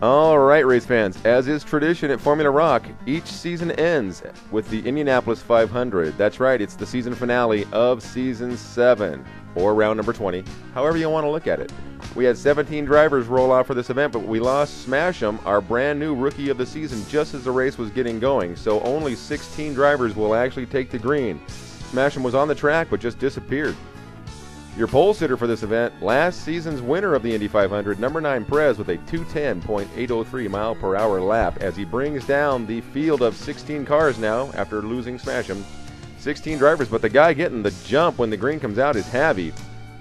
All right, race fans, as is tradition at Formula Rock, each season ends with the Indianapolis 500. That's right, it's the season finale of Season 7, or round number 20, however you want to look at it. We had 17 drivers roll out for this event, but we lost Smash'em, our brand new rookie of the season, just as the race was getting going, so only 16 drivers will actually take the green. Smash'em was on the track, but just disappeared. Your pole sitter for this event, last season's winner of the Indy 500, number 9 Perez, with a 210.803 mile per hour lap as he brings down the field of 16 cars now after losing Smash'em. 16 drivers, but the guy getting the jump when the green comes out is Javi,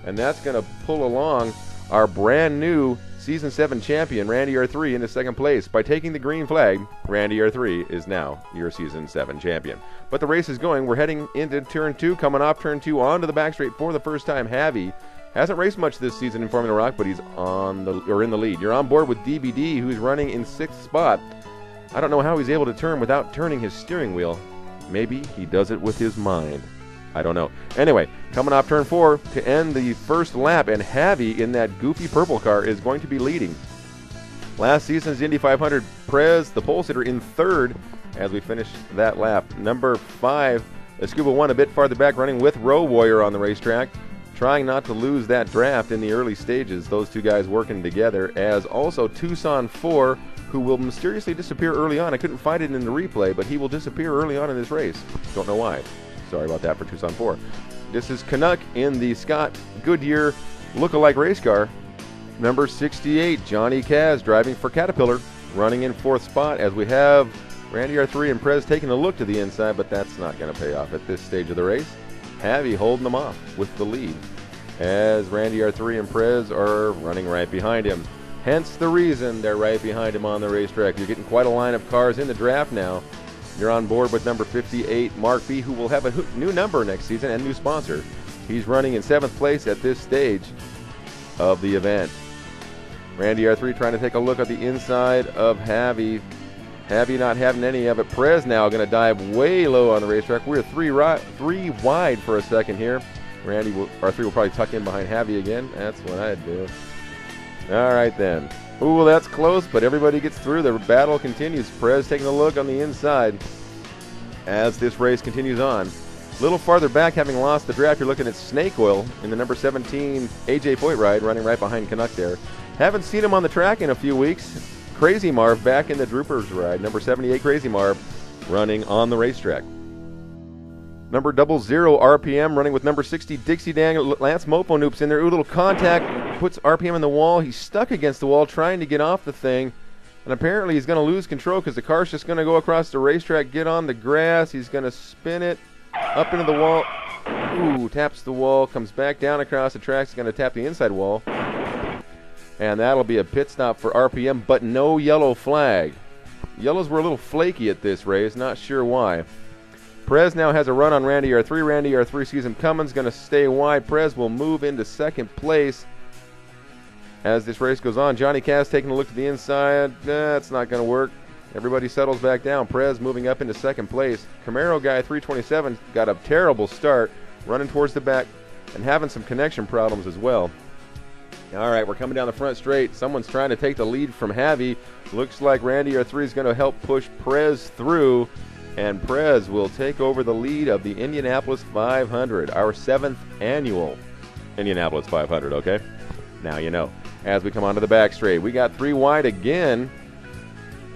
and that's going to pull along our brand new Season 7 champion, Randy R3, into second place. By taking the green flag, Randy R3 is now your Season 7 champion. But the race is going. We're heading into Turn 2, coming off Turn 2 onto the back straight for the first time. Javi hasn't raced much this season in Formula Rock, but he's in the lead. You're on board with DBD, who's running in 6th spot. I don't know how he's able to turn without turning his steering wheel. Maybe he does it with his mind. I don't know. Anyway, coming off Turn 4 to end the first lap, and Javi in that goofy purple car is going to be leading. Last season's Indy 500, Perez, the pole sitter, in 3rd as we finish that lap. Number 5, Scuba 1 a bit farther back, running with Row Warrior on the racetrack, trying not to lose that draft in the early stages. Those two guys working together, as also Tucson 4, who will mysteriously disappear early on. I couldn't find it in the replay, but he will disappear early on in this race. Don't know why. Sorry about that for Tucson 4. This is Canuck in the Scott Goodyear look-alike race car. Number 68, Johnny Kaz, driving for Caterpillar, running in 4th spot as we have Randy R3 and Perez taking a look to the inside, but that's not going to pay off at this stage of the race. Javi holding them off with the lead as Randy R3 and Perez are running right behind him. Hence the reason they're right behind him on the racetrack. You're getting quite a line of cars in the draft now. You're on board with number 58, Mark B., who will have a new number next season and new sponsor. He's running in 7th place at this stage of the event. Randy R3 trying to take a look at the inside of Javi. Javi not having any of it. Perez now going to dive way low on the racetrack. We're three wide for a second here. Randy R3 will probably tuck in behind Javi again. That's what I'd do. All right then. Ooh, that's close, but everybody gets through. The battle continues. Perez taking a look on the inside as this race continues on. A little farther back, having lost the draft, you're looking at Snake Oil in the number 17 AJ Foyt ride, running right behind Canuck there. Haven't seen him on the track in a few weeks. Crazy Marv back in the Droopers ride. Number 78 Crazy Marv running on the racetrack. Number 00 RPM running with number 60 Dixie Dang. Lance Mopo Noops in there. Ooh, little contact. Puts RPM in the wall. He's stuck against the wall trying to get off the thing. And apparently he's going to lose control because the car's just going to go across the racetrack, get on the grass. He's going to spin it up into the wall. Ooh, taps the wall. Comes back down across the track. He's going to tap the inside wall. And that'll be a pit stop for RPM, but no yellow flag. Yellows were a little flaky at this race. Not sure why. Perez now has a run on Randy R3. Randy R3 sees him coming, going to stay wide. Perez will move into 2nd place as this race goes on. Johnny Kaz taking a look to the inside. That's not going to work. Everybody settles back down. Perez moving up into 2nd place. Camaro guy 327 got a terrible start, running towards the back and having some connection problems as well. All right, we're coming down the front straight. Someone's trying to take the lead from Javi. Looks like Randy R3 is going to help push Perez through, and Perez will take over the lead of the Indianapolis 500, our 7th annual Indianapolis 500, okay? Now you know. As we come onto the back straight, we got 3 wide again.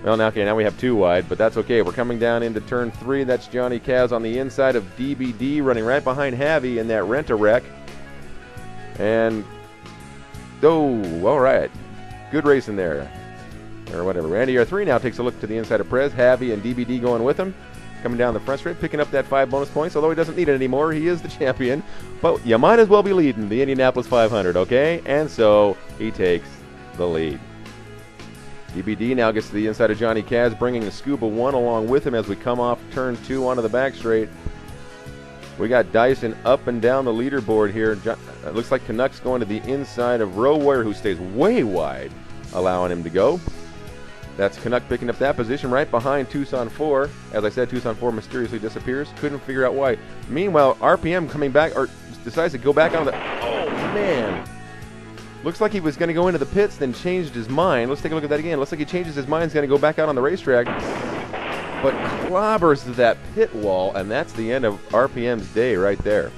Well, now, okay, now we have 2 wide, but that's okay. We're coming down into turn 3. That's Johnny Kaz on the inside of DBD, running right behind Javi in that Rent-A-Wreck. And, oh, all right. Good racing there. Or whatever. Randy R3 now takes a look to the inside of Perez. Javi and DBD going with him. Coming down the front straight, picking up that 5 bonus points. Although he doesn't need it anymore. He is the champion. But you might as well be leading the Indianapolis 500, okay? And so he takes the lead. DBD now gets to the inside of Johnny Kaz, bringing the Scuba 1 along with him as we come off turn 2 onto the back straight. We got Dyson up and down the leaderboard here. It looks like Canucks going to the inside of Row Warrior, who stays way wide, allowing him to go. That's Canuck picking up that position right behind Tucson 4. As I said, Tucson 4 mysteriously disappears. Couldn't figure out why. Meanwhile, RPM coming back, or decides to go back on the... Oh, man. Looks like he was going to go into the pits, then changed his mind. Let's take a look at that again. Looks like he changes his mind. He's going to go back out on the racetrack, but clobbers that pit wall, and that's the end of RPM's day right there.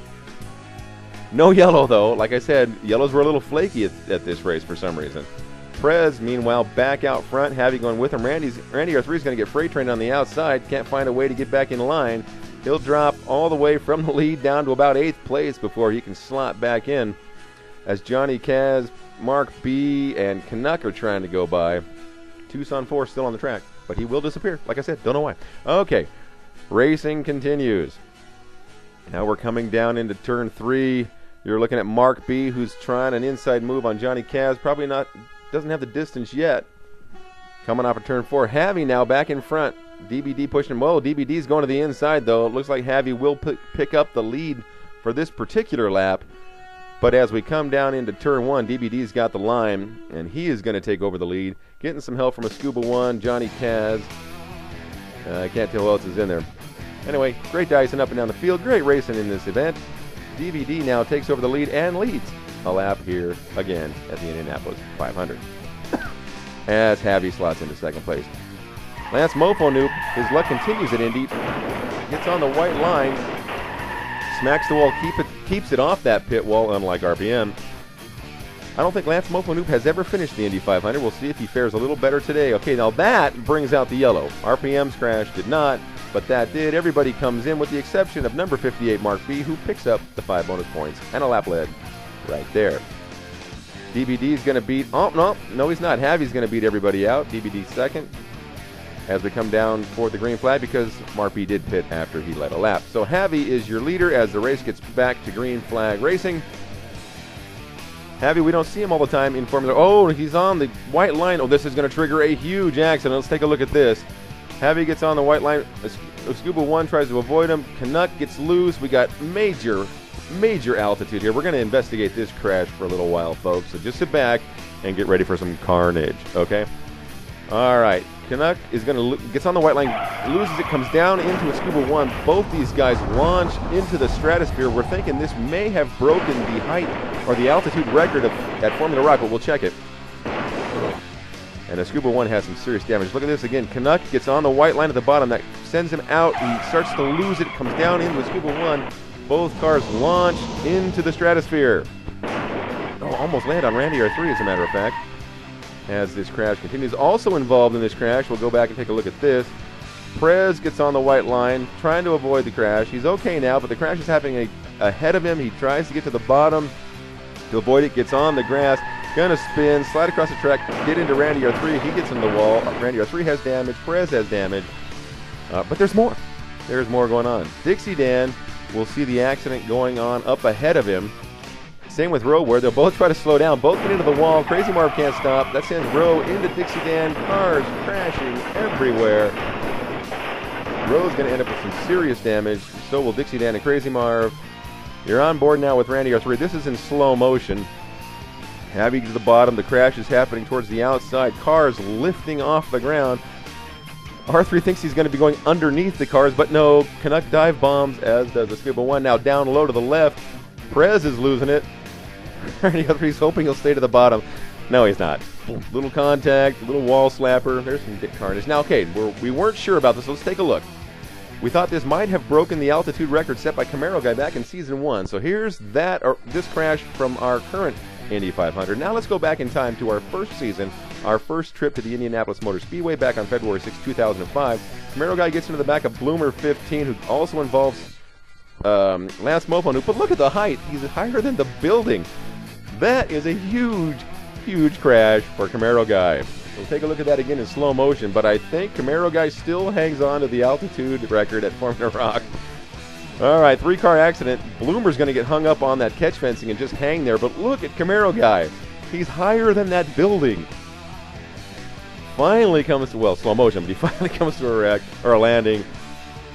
No yellow, though. Like I said, yellows were a little flaky at this race for some reason. Prez, meanwhile, back out front. Javi going with him. Randy R3 is going to get freight trained on the outside. Can't find a way to get back in line. He'll drop all the way from the lead down to about 8th place before he can slot back in. As Johnny Kaz, Mark B, and Canuck are trying to go by. Tucson 4 still on the track, but he will disappear. Like I said, don't know why. Okay, racing continues. Now we're coming down into turn 3. You're looking at Mark B, who's trying an inside move on Johnny Kaz. Probably not, doesn't have the distance yet. Coming off of turn 4. Javi now back in front. DBD pushing him. Whoa, DBD's going to the inside, though. It looks like Javi will pick up the lead for this particular lap. But as we come down into turn 1, DBD's got the line, and he is going to take over the lead. Getting some help from a Scuba 1, Johnny Kaz. I can't tell who else is in there. Anyway, great dicing up and down the field. Great racing in this event. DBD now takes over the lead and leads a lap here again at the Indianapolis 500. As Javi slots into second place. Lance Mofo-Noop, his luck continues at Indy. Gets on the white line. Smacks the wall, keeps it off that pit wall, unlike RPM. I don't think Lance Mofo-Noop has ever finished the Indy 500. We'll see if he fares a little better today. Okay, now that brings out the yellow. RPM's crash did not, but that did. Everybody comes in with the exception of number 58, Mark B, who picks up the 5 bonus points and a lap lead right there. DBD's going to beat, no he's not. Javi's going to beat everybody out. DBD second. As we come down for the green flag because Mark B did pit after he led a lap. So Javi is your leader as the race gets back to green flag racing. Javi, we don't see him all the time in Formula. Oh, he's on the white line. Oh, this is going to trigger a huge accident. Let's take a look at this. Javi gets on the white line. Scuba 1 tries to avoid him. Canuck gets loose. We got major altitude here. We're going to investigate this crash for a little while, folks. So just sit back and get ready for some carnage, okay? All right. Canuck is going to gets on the white line, loses it, comes down into a Scuba 1. Both these guys launch into the stratosphere. We're thinking this may have broken the height or the altitude record at Formula Rock, but we'll check it. And a Scuba 1 has some serious damage. Look at this again. Canuck gets on the white line at the bottom. That sends him out. He starts to lose it. Comes down into a Scuba 1. Both cars launch into the stratosphere. Oh, almost land on Randy R3, as a matter of fact. As this crash continues. Also involved in this crash, we'll go back and take a look at this. Prez gets on the white line, trying to avoid the crash. He's okay now, but the crash is happening ahead of him. He tries to get to the bottom to avoid it, gets on the grass, gonna spin, slide across the track, get into Randy R3. He gets in the wall. Randy R3 has damage, Prez has damage, but there's more. There's more going on. Dixie Dan will see the accident going on up ahead of him. Same with Roe, where they'll both try to slow down. Both get into the wall. Crazy Marv can't stop. That sends Roe into Dixie Dan. Cars crashing everywhere. Roe's going to end up with some serious damage. So will Dixie Dan and Crazy Marv. You're on board now with Randy R3. This is in slow motion. Javi to the bottom. The crash is happening towards the outside. Cars lifting off the ground. R3 thinks he's going to be going underneath the cars, but no. Canuck dive bombs, as does the Scuba 1. Now down low to the left. Prez is losing it. Randy R3's hoping he'll stay to the bottom. No, he's not. Little contact, little wall slapper. There's some carnage. Now, okay, we weren't sure about this. Let's take a look. We thought this might have broken the altitude record set by Camaro Guy back in Season 1. So here's this crash from our current Indy 500. Now let's go back in time to our first season, our first trip to the Indianapolis Motor Speedway back on February 6, 2005. Camaro Guy gets into the back of Bloomer 15, who also involves Lance Mofo-Noop. But look at the height. He's higher than the building. That is a huge crash for Camaro Guy. We'll take a look at that again in slow motion, but I think Camaro Guy still hangs on to the altitude record at Formula Rock. All right, 3-car accident. Bloomer's going to get hung up on that catch fencing and just hang there, but look at Camaro Guy. He's higher than that building. Finally comes to, well, slow motion, but he finally comes to a wreck, or a landing.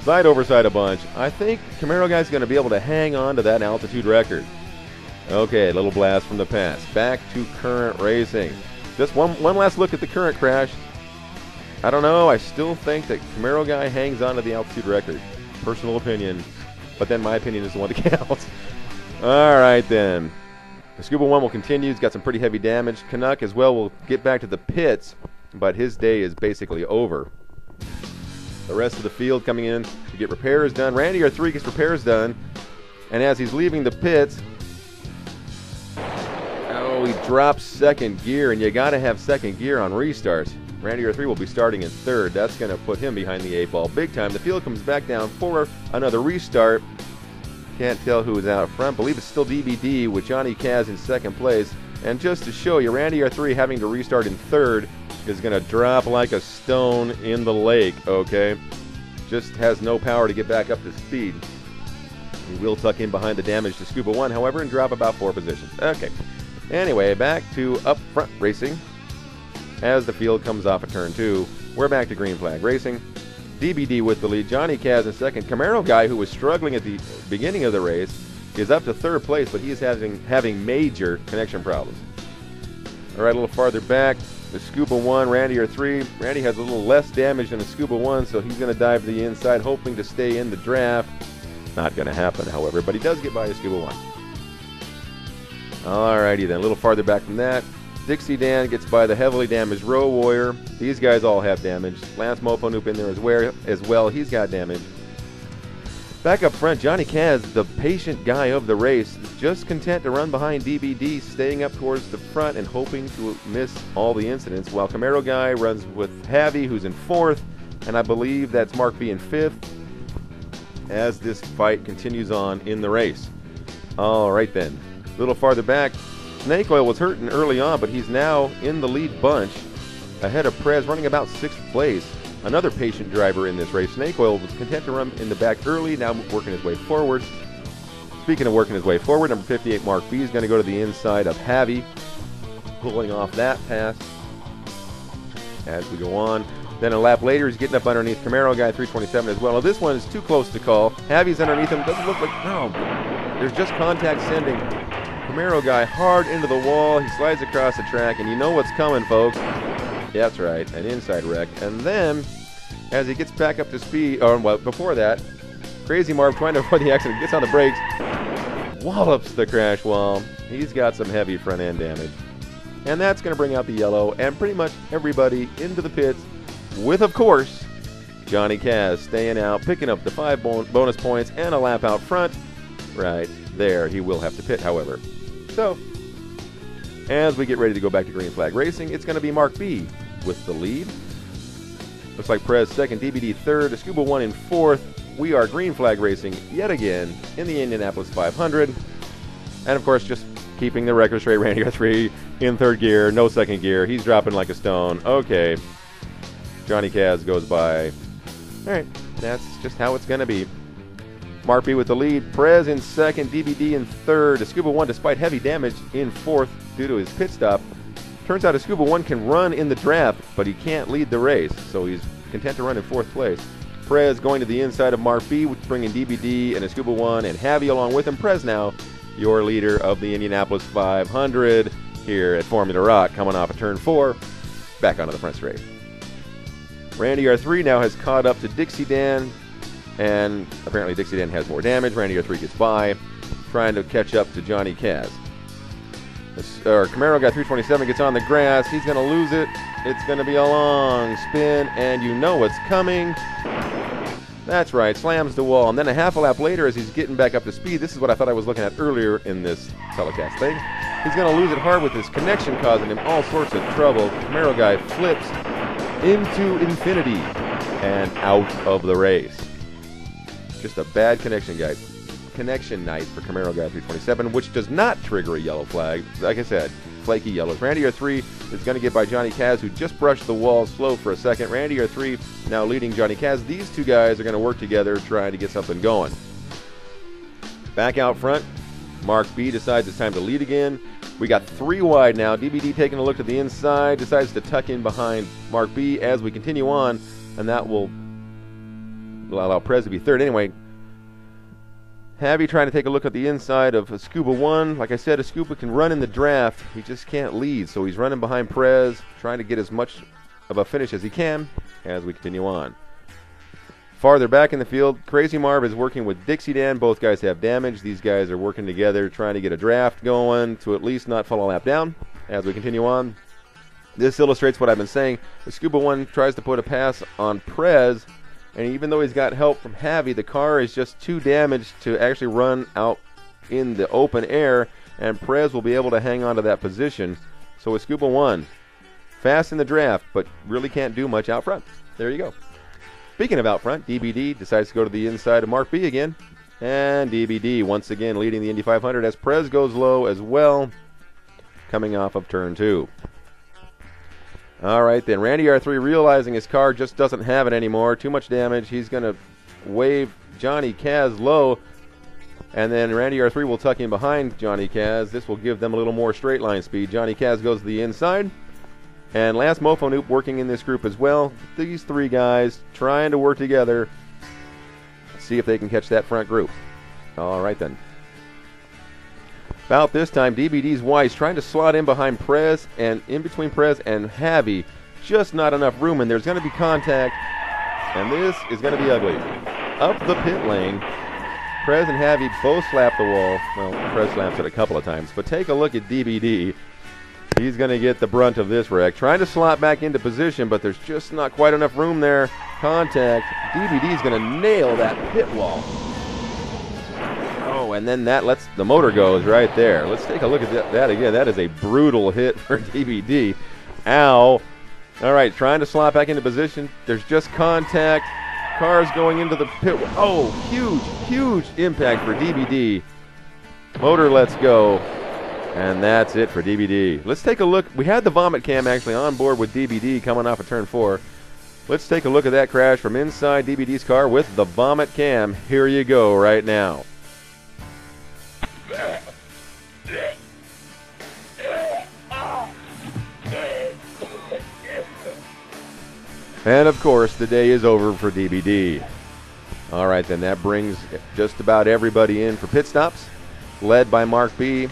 Side over side a bunch. I think Camaro Guy's going to be able to hang on to that altitude record. Okay, little blast from the past. Back to current racing. Just one last look at the current crash. I don't know. I still think that Camaro Guy hangs on to the altitude record. Personal opinion. But then my opinion is the one that counts. All right, then. The Scuba One will continue. He's got some pretty heavy damage. Canuck as well will get back to the pits, but his day is basically over. The rest of the field coming in to get repairs done. Randy R3 gets repairs done, and as he's leaving the pits, he drops second gear, and you got to have second gear on restarts. Randy R3 will be starting in third. That's going to put him behind the 8-ball big time. The field comes back down for another restart. Can't tell who is out front. Believe it's still DBD with Johnny Kaz in second place. And just to show you, Randy R3 having to restart in third is going to drop like a stone in the lake, okay? Just has no power to get back up to speed. He will tuck in behind the damage to Scuba One, however, and drop about 4 positions. Okay. Anyway, back to up front racing. As the field comes off of turn 2, we're back to green flag racing. DBD with the lead. Johnny Kaz in second. Camaro guy, who was struggling at the beginning of the race, is up to third place, but he is having major connection problems. All right, a little farther back, the Scuba One, Randy R3. Randy has a little less damage than the Scuba One, so he's going to dive to the inside, hoping to stay in the draft. Not going to happen, however, but he does get by the Scuba One. Alrighty then, a little farther back from that, Dixie Dan gets by the heavily damaged Row Warrior. These guys all have damage. Lance Mopanoop in there as well. He's got damage. Back up front, Johnny Kaz, the patient guy of the race, just content to run behind DBD, staying up towards the front and hoping to miss all the incidents, while Camaro guy runs with Javi, who's in fourth, and I believe that's Mark B in fifth, as this fight continues on in the race. All right then, a little farther back, Snake Oil was hurting early on, but he's now in the lead bunch, ahead of Prez, running about 6th place. Another patient driver in this race. Snake Oil was content to run in the back early, now working his way forward. Speaking of working his way forward, number 58, Mark B, is going to go to the inside of Javi, pulling off that pass as we go on. Then a lap later, he's getting up underneath Camaro guy 327 as well. Now, this one is too close to call. Javi's underneath him. Doesn't look like, no, there's just contact sending Camaro guy hard into the wall. He slides across the track, and you know what's coming, folks. Yeah, that's right, an inside wreck. And then, as he gets back up to speed, or well, before that, Crazy Marv, trying to avoid the accident, gets on the brakes, wallops the crash wall. He's got some heavy front end damage. And that's going to bring out the yellow and pretty much everybody into the pits, with, of course, Johnny Kaz staying out, picking up the 5 bonus points and a lap out front. Right there, he will have to pit, however. So, as we get ready to go back to green flag racing, it's going to be Mark B with the lead. Looks like Prez second, DBD third, a Scuba One in fourth. We are green flag racing yet again in the Indianapolis 500. And of course, just keeping the record straight, Randy R3 in third gear, no second gear. He's dropping like a stone. Okay. Johnny Kaz goes by. All right, that's just how it's going to be. Mark B with the lead, Prez in second, DBD in third, a Scuba One, despite heavy damage, in fourth due to his pit stop. Turns out a Scuba One can run in the draft, but he can't lead the race, so he's content to run in fourth place. Prez going to the inside of Mark B, bringing DBD and a Scuba One and Javi along with him. Prez now your leader of the Indianapolis 500 here at Formula Rock, coming off of turn 4, back onto the front straight. Randy R3 now has caught up to Dixie Dan, and apparently Dixie Dan has more damage. Randy R3 gets by, trying to catch up to Johnny Kaz. Camaro guy 327 gets on the grass. He's going to lose it. It's going to be a long spin, and you know what's coming. That's right, slams the wall. And then a half a lap later, as he's getting back up to speed, this is what I thought I was looking at earlier in this telecast thing. He's going to lose it hard with his connection, causing him all sorts of trouble. Camaro guy flips into infinity and out of the race. Just a bad connection night for Camaro guy 327, which does not trigger a yellow flag. Like I said, flaky yellows. Randy R3 is going to get by Johnny Kaz, who just brushed the wall slow for a second. Randy R3 now leading Johnny Kaz. These two guys are going to work together trying to get something going. Back out front, Mark B decides it's time to lead again. We got 3 wide now. DBD taking a look to the inside, decides to tuck in behind Mark B as we continue on, and that will allow Prez to be third. Anyway, Javi trying to take a look at the inside of a Scuba One. Like I said, a Scuba can run in the draft. He just can't lead, so he's running behind Prez, trying to get as much of a finish as he can as we continue on. Farther back in the field, Crazy Marv is working with Dixie Dan. Both guys have damage. These guys are working together, trying to get a draft going to at least not fall a lap down as we continue on. This illustrates what I've been saying. The Scuba One tries to put a pass on Prez, and even though he's got help from Javi, the car is just too damaged to actually run out in the open air, and Prez will be able to hang on to that position. So with Scuba One, fast in the draft, but really can't do much out front. There you go. Speaking of out front, DBD decides to go to the inside of Mark B again, and DBD once again leading the Indy 500 as Prez goes low as well, coming off of turn 2. All right, then Randy R3 realizing his car just doesn't have it anymore. Too much damage. He's going to wave Johnny Kaz low, and then Randy R3 will tuck in behind Johnny Kaz. This will give them a little more straight line speed. Johnny Kaz goes to the inside, and last Mofo Noop working in this group as well. These three guys trying to work together, see if they can catch that front group. All right, then. About this time, DBD's Weiss trying to slot in behind Prez, and in between Prez and Javi, just not enough room, and there's going to be contact, and this is going to be ugly. Up the pit lane, Prez and Javi both slap the wall. Well, Prez slaps it a couple of times, but take a look at DBD. He's going to get the brunt of this wreck. Trying to slot back into position, but there's just not quite enough room there. Contact. DBD's going to nail that pit wall. Oh, and then that lets the motor goes right there. Let's take a look at that again. That is a brutal hit for DBD. Ow. All right, trying to slot back into position. There's just contact. Cars going into the pit. Oh, huge impact for DBD. Motor lets go. And that's it for DBD. Let's take a look. We had the vomit cam actually on board with DBD coming off of turn 4. Let's take a look at that crash from inside DBD's car with the vomit cam. Here you go right now. And of course, the day is over for DBD. All right, then that brings just about everybody in for pit stops, led by Mark B,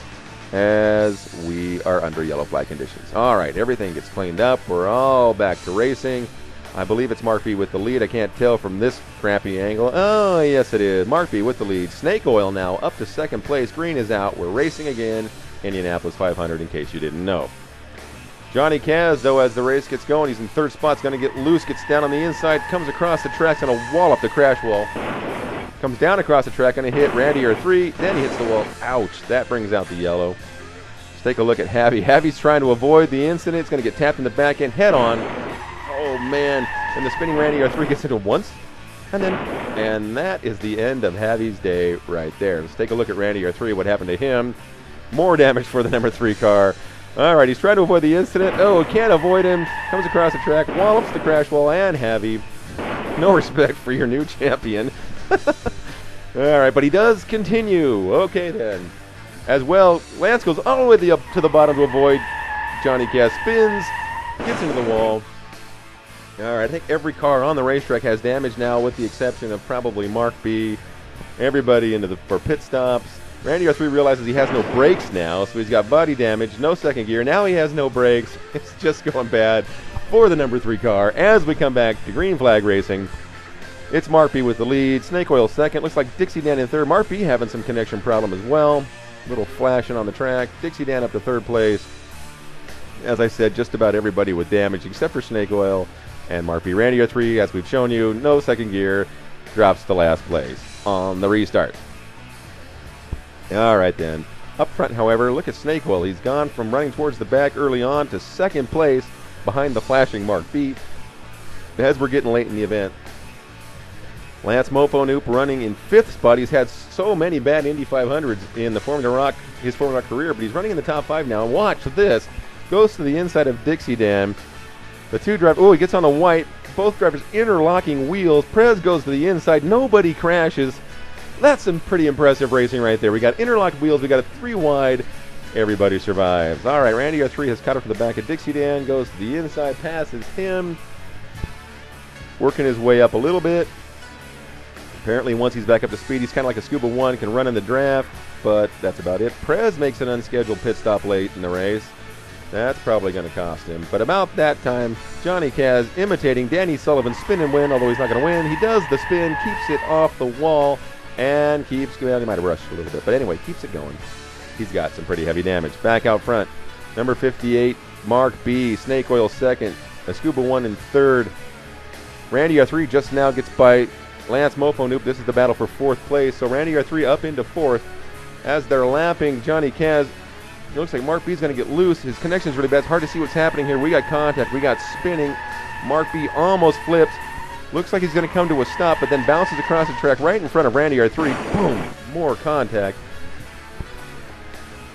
as we are under yellow flag conditions. All right, everything gets cleaned up. We're all back to racing. I believe it's Mark B with the lead. I can't tell from this crappy angle. Oh, yes, it is. Mark B with the lead. Snake Oil now up to second place. Green is out. We're racing again. Indianapolis 500, in case you didn't know. Johnny Kaz, though, as the race gets going, he's in third spot. He's going to get loose, gets down on the inside, comes across the track, going to wall up the crash wall. Comes down across the track, going to hit Randy R3. Then he hits the wall. Ouch. That brings out the yellow. Let's take a look at Javi. Javi's trying to avoid the incident. It's going to get tapped in the back end head on. Oh, man. And the spinning Randy R3 gets into it once. And that is the end of Javi's day right there. Let's take a look at Randy R3, what happened to him. More damage for the number 3 car. All right, he's trying to avoid the incident. Oh, can't avoid him. Comes across the track, wallops the crash wall, and Javi. No respect for your new champion. All right, but he does continue. Okay, then. As well, Lance goes all the way up to the bottom to avoid Johnny Kaz. Spins, gets into the wall. All right, I think every car on the racetrack has damage now, with the exception of probably Mark B. Everybody for pit stops. Randy R3 realizes he has no brakes now, so he's got body damage, no second gear. Now he has no brakes. It's just going bad for the number 3 car. As we come back to green flag racing, it's Mark B with the lead. Snake Oil second. Looks like Dixie Dan in third. Mark B having some connection problem as well. Little flashing on the track. Dixie Dan up to third place. As I said, just about everybody with damage except for Snake Oil and Mark B. Randy R3, as we've shown you, no second gear, drops to last place on the restart. All right, then. Up front, however, look at Snake Oil. He's gone from running towards the back early on to second place behind the flashing Mark B. As we're getting late in the event, Lance Mofo Noop running in 5th spot. He's had so many bad Indy 500s in his Formula Rock career, but he's running in the top 5 now. And watch this. Goes to the inside of Dixie Dan. The two drivers, oh, he gets on the white. Both drivers interlocking wheels. Prez goes to the inside. Nobody crashes. That's some pretty impressive racing right there. We got interlocked wheels. We got a 3 wide. Everybody survives. All right, Randy R3 has cut up to the back of Dixie Dan. Goes to the inside, passes him. Working his way up a little bit. Apparently, once he's back up to speed, he's kind of like a Scuba One, can run in the draft, but that's about it. Prez makes an unscheduled pit stop late in the race. That's probably going to cost him. But about that time, Johnny Kaz imitating Danny Sullivan's spin and win, although he's not going to win. He does the spin, keeps it off the wall, and keeps, well, he might have rushed a little bit, but anyway, keeps it going. He's got some pretty heavy damage. Back out front, number 58, Mark B, Snake Oil second, Scuba 1 in third. Randy R3 just now gets by Lance Mofo Noop. This is the battle for fourth place, so Randy R3 up into fourth. As they're lapping Johnny Kaz, it looks like Mark B is going to get loose. His connection's really bad. It's hard to see what's happening here. We got contact. We got spinning. Mark B almost flips. Looks like he's going to come to a stop, but then bounces across the track right in front of Randy R3. Boom! More contact.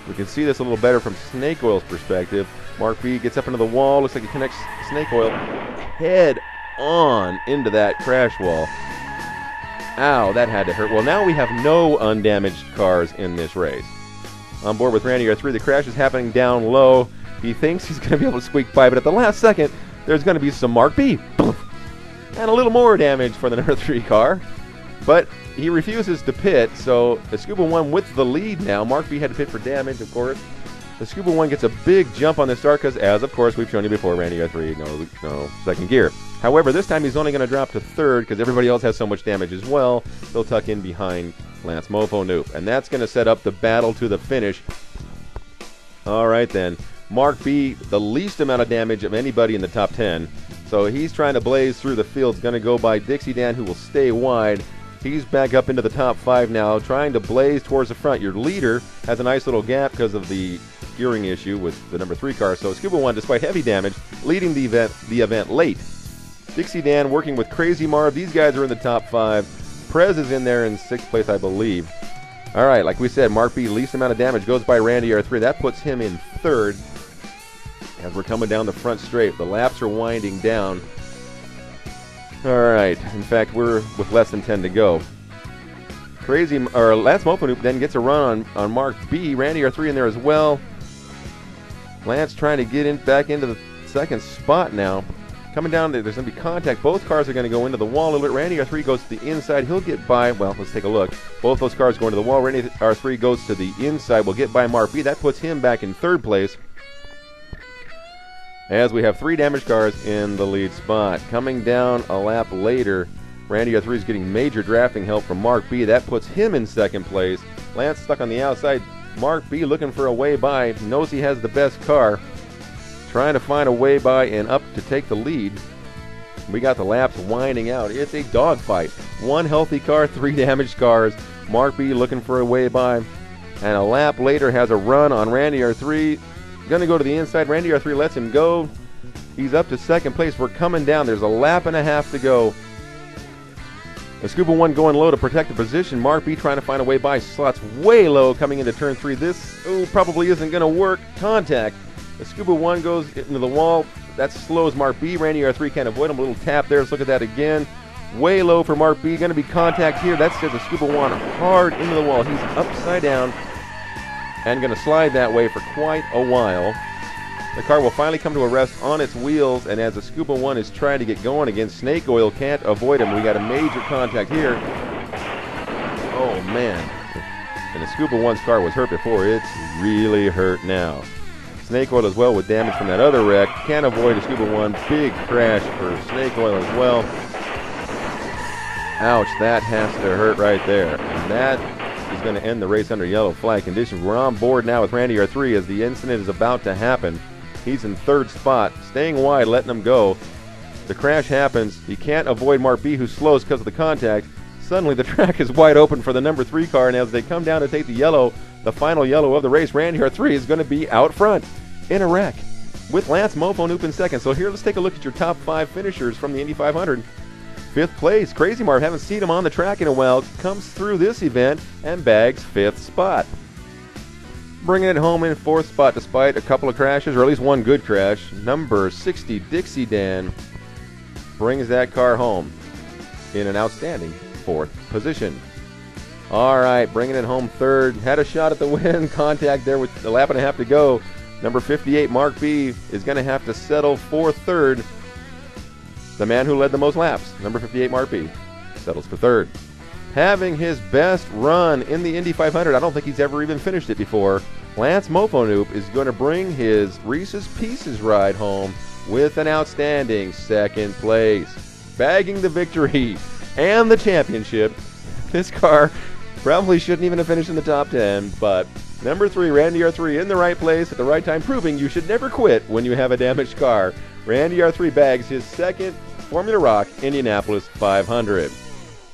We can see this a little better from Snake Oil's perspective. Mark B gets up into the wall. Looks like he connects Snake Oil head on into that crash wall. Ow, that had to hurt. Well, now we have no undamaged cars in this race. On board with Randy R3, the crash is happening down low. He thinks he's going to be able to squeak by, but at the last second, there's going to be some Mark B. And a little more damage for the number 3 car. But he refuses to pit, so the Scuba 1 with the lead now. Mark B had to pit for damage, of course. The Scuba 1 gets a big jump on the start because, as of course we've shown you before, Randy R3, no second gear. However, this time he's only going to drop to third because everybody else has so much damage as well. He'll tuck in behind Lance Mofo Noop. And that's going to set up the battle to the finish. All right, then. Mark B, the least amount of damage of anybody in the top 10. So he's trying to blaze through the field. He's going to go by Dixie Dan, who will stay wide. He's back up into the top 5 now, trying to blaze towards the front. Your leader has a nice little gap because of the gearing issue with the number 3 car. So Scuba 1, despite heavy damage, leading the event late. Dixie Dan working with Crazy Marv. These guys are in the top 5. Prez is in there in 6th place, I believe. All right, like we said, Mark B, least amount of damage, goes by Randy R3. That puts him in 3rd as we're coming down the front straight. The laps are winding down. All right, in fact, we're with less than 10 to go. Lance Mofo Noop then gets a run on Mark B. Randy R3 in there as well. Lance trying to get back into the 2nd spot now. Coming down, there's going to be contact. Both cars are going to go into the wall a little bit. Randy R3 goes to the inside. He'll get by. Well, let's take a look. Both those cars go into the wall. Randy R3 goes to the inside. Will get by Mark B. That puts him back in 3rd place. As we have 3 damaged cars in the lead spot. Coming down a lap later, Randy R3 is getting major drafting help from Mark B. That puts him in 2nd place. Lance stuck on the outside. Mark B looking for a way by. Knows he has the best car. Trying to find a way by and up to take the lead. We got the laps winding out. It's a dogfight. 1 healthy car, 3 damaged cars. Mark B looking for a way by. And a lap later has a run on Randy R3. Going to go to the inside. Randy R3 lets him go. He's up to 2nd place. We're coming down. There's a lap and a half to go. The Scuba 1 going low to protect the position. Mark B trying to find a way by. Slots way low coming into turn 3. This probably isn't going to work. Contact. The Scuba 1 goes into the wall. That slows Mark B. Randy R3 can't avoid him. A little tap there. Let's look at that again. Way low for Mark B. Going to be contact here. That sends the Scuba 1 hard into the wall. He's upside down and going to slide that way for quite a while. The car will finally come to a rest on its wheels, and as the Scuba 1 is trying to get going again, Snake Oil can't avoid him. We got a major contact here. Oh, man. And the Scuba 1's car was hurt before. It's really hurt now. Snake Oil as well with damage from that other wreck. Can't avoid a Scuba 1. Big crash for Snake Oil as well. Ouch, that has to hurt right there. And that is going to end the race under yellow flag conditions. We're on board now with Randy R3 as the incident is about to happen. He's in 3rd spot, staying wide, letting him go. The crash happens. He can't avoid Mark B, who slows because of the contact. Suddenly the track is wide open for the number 3 car, and as they come down to take the yellow, the final yellow of the race, Randy R3 is going to be out front in a wreck with Lance Mofo Noop in 2nd. So here, let's take a look at your top 5 finishers from the Indy 500. 5th place, Crazy Marv, haven't seen him on the track in a while, comes through this event and bags 5th spot. Bringing it home in 4th spot despite a couple of crashes, or at least 1 good crash, number 60, Dixie Dan, brings that car home in an outstanding 4th position. All right, bringing it home 3rd. Had a shot at the win. Contact there with a lap and a half to go. Number 58, Mark B, is going to have to settle for 3rd. The man who led the most laps, number 58, Mark B, settles for 3rd. Having his best run in the Indy 500. I don't think he's ever even finished it before. Lance Mofanoop is going to bring his Reese's Pieces ride home with an outstanding second place. Bagging the victory and the championship. This car probably shouldn't even have finished in the top 10, but number 3, Randy R3 in the right place at the right time, proving you should never quit when you have a damaged car. Randy R3 bags his second Formula Rock Indianapolis 500.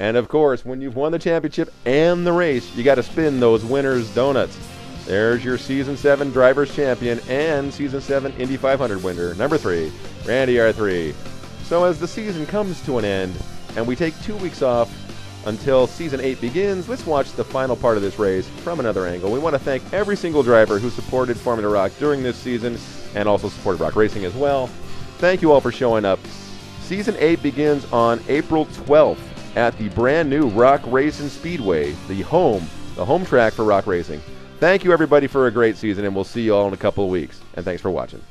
And of course, when you've won the championship and the race, you got to spin those winners' donuts. There's your Season 7 Drivers' Champion and Season 7 Indy 500 winner, number 3, Randy R3. So as the season comes to an end, and we take 2 weeks off until Season 8 begins, let's watch the final part of this race from another angle. We want to thank every single driver who supported Formula Rock during this season, and also supported Rock Racing as well. Thank you all for showing up. Season 8 begins on April 12th at the brand new Rock Racing Speedway, the home track for Rock Racing. Thank you, everybody, for a great season, and we'll see you all in a couple of weeks. And thanks for watching.